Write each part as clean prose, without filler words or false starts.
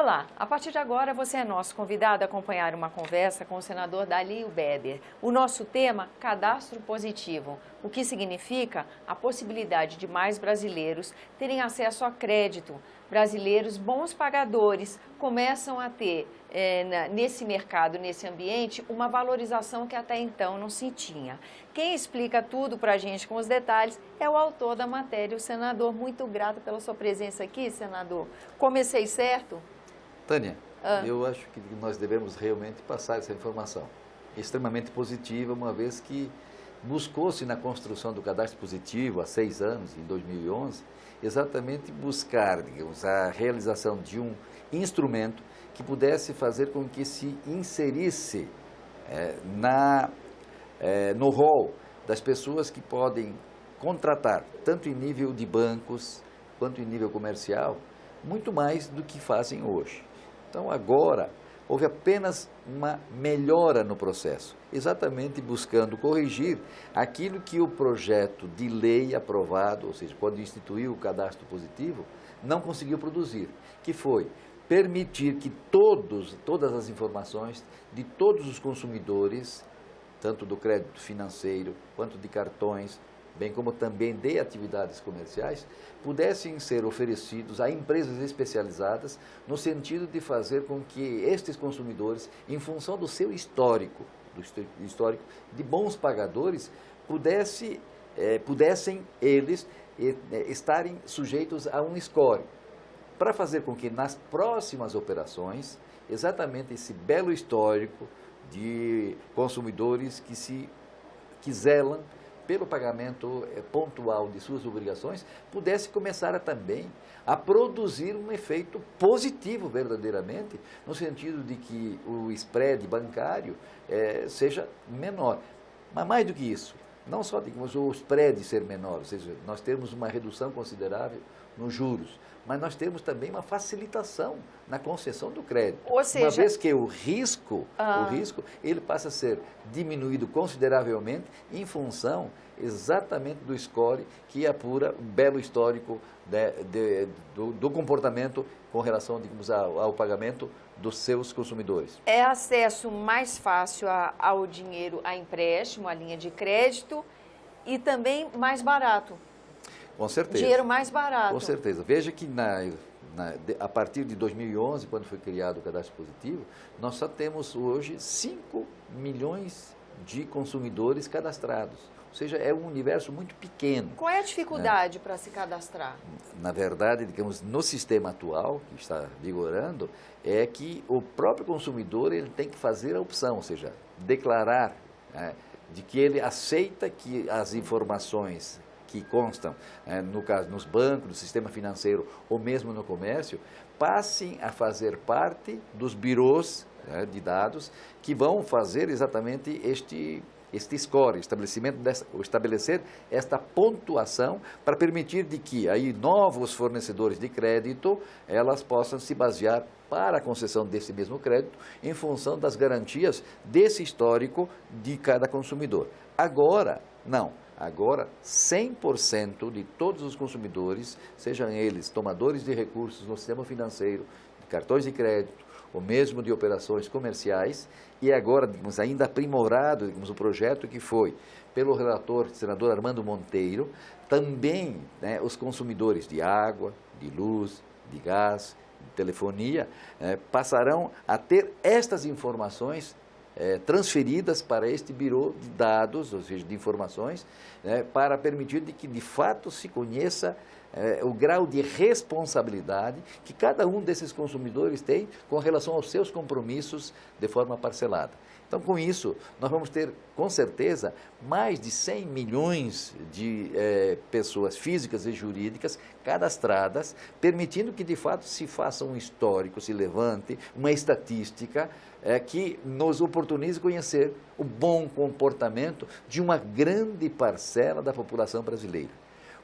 Olá, a partir de agora você é nosso convidado a acompanhar uma conversa com o senador Dalio Weber. O nosso tema, cadastro positivo, o que significa a possibilidade de mais brasileiros terem acesso a crédito. Brasileiros bons pagadores começam a ter, nesse mercado, nesse ambiente, uma valorização que até então não se tinha. Quem explica tudo para a gente com os detalhes é o autor da matéria, o senador. Muito grato pela sua presença aqui, senador. Comecei certo? Tânia, eu acho que nós devemos realmente passar essa informação. Extremamente positiva, uma vez que buscou-se na construção do cadastro positivo há 6 anos, em 2011, exatamente buscar, digamos, a realização de um instrumento que pudesse fazer com que se inserisse no rol das pessoas que podem contratar, tanto em nível de bancos quanto em nível comercial, muito mais do que fazem hoje. Então, agora, houve apenas uma melhora no processo, exatamente buscando corrigir aquilo que o projeto de lei aprovado, ou seja, quando instituiu o cadastro positivo, não conseguiu produzir, que foi permitir que todas as informações de todos os consumidores, tanto do crédito financeiro quanto de cartões, bem como também de atividades comerciais, pudessem ser oferecidos a empresas especializadas no sentido de fazer com que estes consumidores, em função do seu histórico de bons pagadores, pudessem eles estarem sujeitos a um score, para fazer com que nas próximas operações, exatamente esse belo histórico de consumidores que zelam pelo pagamento pontual de suas obrigações, pudesse começar também a produzir um efeito positivo verdadeiramente, no sentido de que o spread bancário seja menor. Mas mais do que isso, não só digamos, o spread ser menor, ou seja, nós temos uma redução considerável nos juros, mas nós temos também uma facilitação na concessão do crédito. Ou seja, uma vez que o risco ele passa a ser diminuído consideravelmente em função exatamente do score que apura o belo histórico do comportamento com relação, digamos, ao pagamento dos seus consumidores. É acesso mais fácil ao dinheiro, a empréstimo, a linha de crédito e também mais barato. Com certeza. Dinheiro mais barato. Com certeza. Veja que a partir de 2011, quando foi criado o cadastro positivo, nós só temos hoje 5 milhões de consumidores cadastrados. Ou seja, é um universo muito pequeno. Qual é a dificuldade para se cadastrar? Na verdade, digamos, no sistema atual, que está vigorando, é que o próprio consumidor ele tem que fazer a opção, ou seja, declarar de que ele aceita que as informações que constam, no caso, nos bancos, no sistema financeiro ou mesmo no comércio, passem a fazer parte dos birôs de dados que vão fazer exatamente este score, estabelecer esta pontuação para permitir de que aí novos fornecedores de crédito, elas possam se basear para a concessão desse mesmo crédito em função das garantias desse histórico de cada consumidor. Agora, não. Agora, 100% de todos os consumidores, sejam eles tomadores de recursos no sistema financeiro, de cartões de crédito, ou mesmo de operações comerciais, e agora, digamos, ainda aprimorado, digamos, o projeto que foi pelo relator, senador Armando Monteiro, também os consumidores de água, de luz, de gás, de telefonia, passarão a ter estas informações transferidas para este birô de dados, ou seja, de informações, para permitir que de fato se conheça o grau de responsabilidade que cada um desses consumidores tem com relação aos seus compromissos de forma parcelada. Então, com isso, nós vamos ter, com certeza, mais de 100 milhões de pessoas físicas e jurídicas cadastradas, permitindo que, de fato, se faça um histórico, se levante uma estatística que nos oportunize conhecer o bom comportamento de uma grande parcela da população brasileira.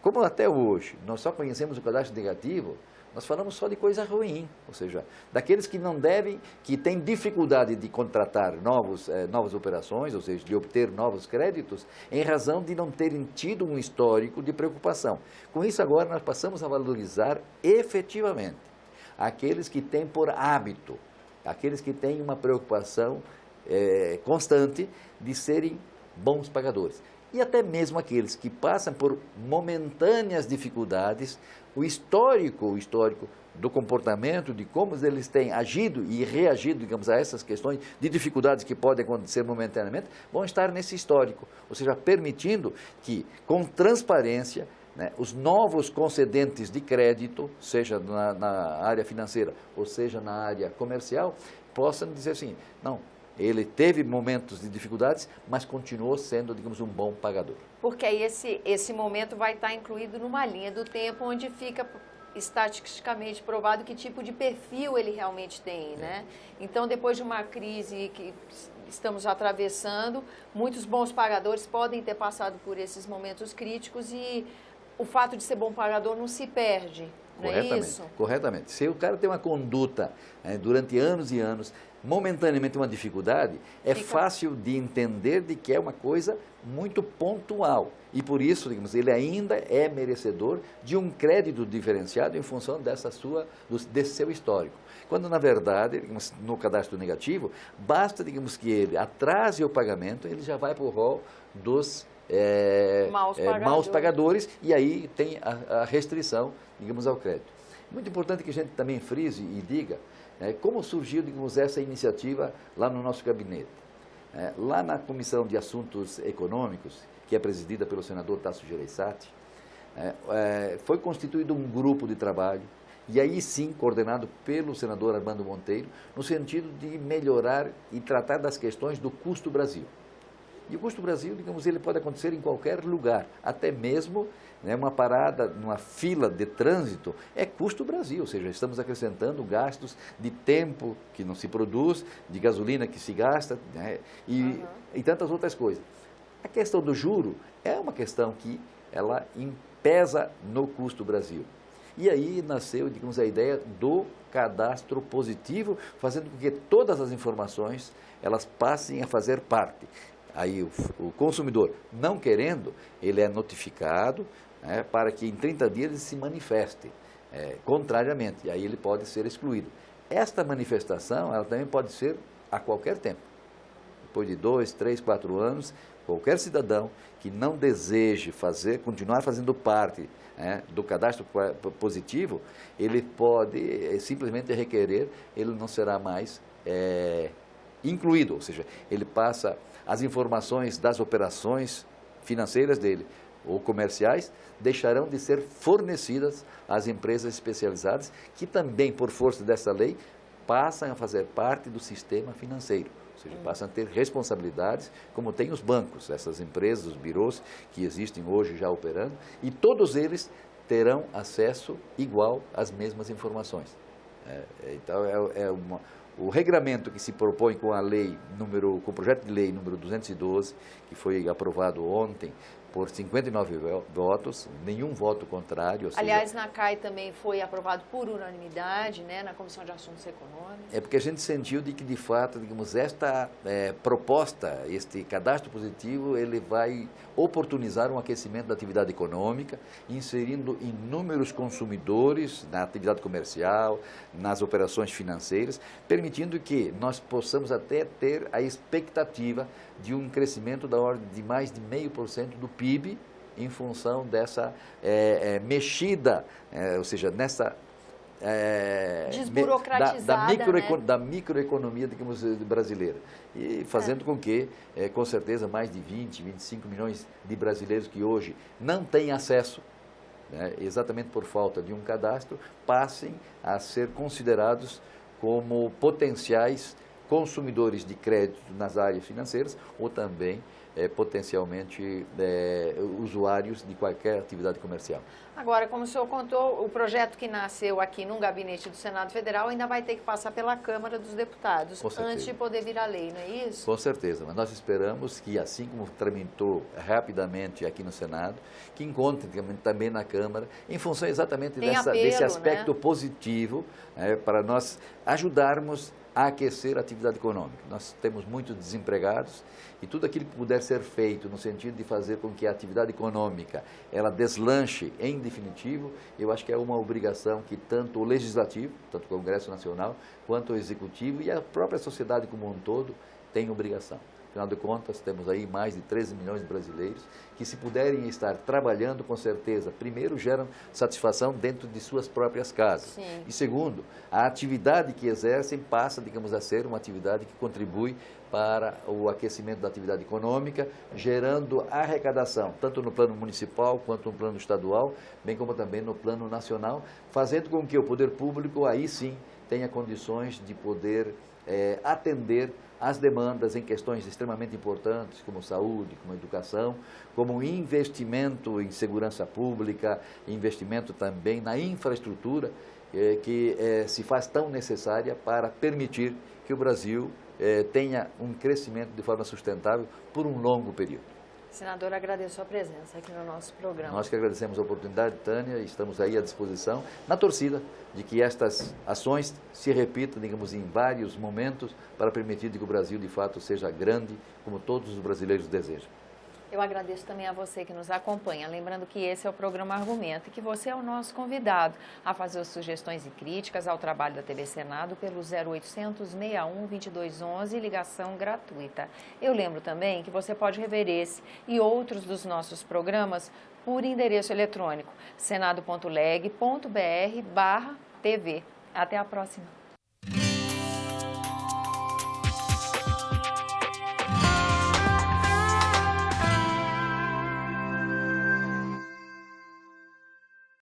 Como até hoje nós só conhecemos o cadastro negativo, nós falamos só de coisa ruim, ou seja, daqueles que não devem, que têm dificuldade de contratar novas operações, ou seja, de obter novos créditos, em razão de não terem tido um histórico de preocupação. Com isso agora nós passamos a valorizar efetivamente aqueles que têm por hábito, aqueles que têm uma preocupação constante de serem bons pagadores. E até mesmo aqueles que passam por momentâneas dificuldades, o histórico do comportamento, de como eles têm agido e reagido, digamos, a essas questões de dificuldades que podem acontecer momentaneamente, vão estar nesse histórico, ou seja, permitindo que, com transparência, né, os novos concedentes de crédito, seja na área financeira ou seja na área comercial, possam dizer assim, não, ele teve momentos de dificuldades, mas continuou sendo, digamos, um bom pagador. Porque aí esse momento vai estar incluído numa linha do tempo onde fica estatisticamente provado que tipo de perfil ele realmente tem, né? Então, depois de uma crise que estamos atravessando, muitos bons pagadores podem ter passado por esses momentos críticos e o fato de ser bom pagador não se perde, não é isso? Corretamente. Se o cara tem uma conduta durante anos e anos, momentaneamente uma dificuldade, fica fácil de entender de que é uma coisa muito pontual. E por isso, digamos, ele ainda é merecedor de um crédito diferenciado em função desse seu histórico. Quando, na verdade, digamos, no cadastro negativo, basta, digamos, que ele atrase o pagamento, ele já vai para o rol dos maus pagadores, e aí tem a restrição, digamos, ao crédito. Muito importante que a gente também frise e diga como surgiu, digamos, essa iniciativa lá no nosso gabinete. Lá na Comissão de Assuntos Econômicos, que é presidida pelo senador Tasso Gereissati, foi constituído um grupo de trabalho, e aí sim, coordenado pelo senador Armando Monteiro, no sentido de melhorar e tratar das questões do custo Brasil. E o custo Brasil, digamos, ele pode acontecer em qualquer lugar, até mesmo uma parada, numa fila de trânsito, é custo Brasil, ou seja, estamos acrescentando gastos de tempo que não se produz, de gasolina que se gasta, e tantas outras coisas. A questão do juro é uma questão que ela pesa no custo Brasil. E aí nasceu, digamos, a ideia do cadastro positivo, fazendo com que todas as informações elas passem a fazer parte. Aí o consumidor, não querendo, ele é notificado para que em 30 dias ele se manifeste contrariamente, e aí ele pode ser excluído. Esta manifestação, ela também pode ser a qualquer tempo. Depois de 2, 3, 4 anos, qualquer cidadão que não deseje continuar fazendo parte do cadastro positivo, ele pode simplesmente requerer, ele não será mais incluído, ou seja, ele passa as informações das operações financeiras dele ou comerciais deixarão de ser fornecidas às empresas especializadas que também, por força dessa lei, passam a fazer parte do sistema financeiro. Ou seja, passam a ter responsabilidades, como tem os bancos, essas empresas, os birôs que existem hoje já operando, e todos eles terão acesso igual às mesmas informações. Então, o regramento que se propõe com com o projeto de lei número 212, que foi aprovado ontem por 59 votos, nenhum voto contrário. Aliás, na CAI também foi aprovado por unanimidade, na Comissão de Assuntos Econômicos. É porque a gente sentiu de que, de fato, digamos, esta proposta, este cadastro positivo, ele vai oportunizar um aquecimento da atividade econômica, inserindo inúmeros consumidores na atividade comercial, nas operações financeiras, permitindo que nós possamos até ter a expectativa de um crescimento da ordem de mais de 0,5% do PIB em função dessa mexida, ou seja, nessa desburocratizada, da microeconomia, digamos, brasileira. E fazendo com que, com certeza, mais de 20, 25 milhões de brasileiros que hoje não têm acesso, exatamente por falta de um cadastro, passem a ser considerados como potenciais consumidores de crédito nas áreas financeiras ou também potencialmente usuários de qualquer atividade comercial. Agora, como o senhor contou, o projeto que nasceu aqui num gabinete do Senado Federal ainda vai ter que passar pela Câmara dos Deputados antes de poder virar lei, não é isso? Com certeza, mas nós esperamos que, assim como tramitou rapidamente aqui no Senado, que encontre também na Câmara, em função exatamente desse aspecto positivo, para nós ajudarmos aquecer a atividade econômica. Nós temos muitos desempregados e tudo aquilo que puder ser feito no sentido de fazer com que a atividade econômica ela deslanche em definitivo, eu acho que é uma obrigação que tanto o Legislativo, tanto o Congresso Nacional, quanto o Executivo e a própria sociedade como um todo tem obrigação. Afinal de contas, temos aí mais de 13 milhões de brasileiros que, se puderem estar trabalhando, com certeza, primeiro, geram satisfação dentro de suas próprias casas. Sim. E segundo, a atividade que exercem passa, digamos, a ser uma atividade que contribui para o aquecimento da atividade econômica, gerando arrecadação, tanto no plano municipal quanto no plano estadual, bem como também no plano nacional, fazendo com que o poder público, aí sim, tenha condições de poder atender as demandas em questões extremamente importantes, como saúde, como educação, como investimento em segurança pública, investimento também na infraestrutura, que se faz tão necessária para permitir que o Brasil tenha um crescimento de forma sustentável por um longo período. Senador, agradeço a presença aqui no nosso programa. Nós que agradecemos a oportunidade, Tânia, e estamos aí à disposição, na torcida, de que estas ações se repitam, digamos, em vários momentos, para permitir que o Brasil, de fato, seja grande, como todos os brasileiros desejam. Eu agradeço também a você que nos acompanha, lembrando que esse é o programa Argumento e que você é o nosso convidado a fazer sugestões e críticas ao trabalho da TV Senado pelo 0800 61 2211, ligação gratuita. Eu lembro também que você pode rever esse e outros dos nossos programas por endereço eletrônico senado.leg.br/TV. Até a próxima.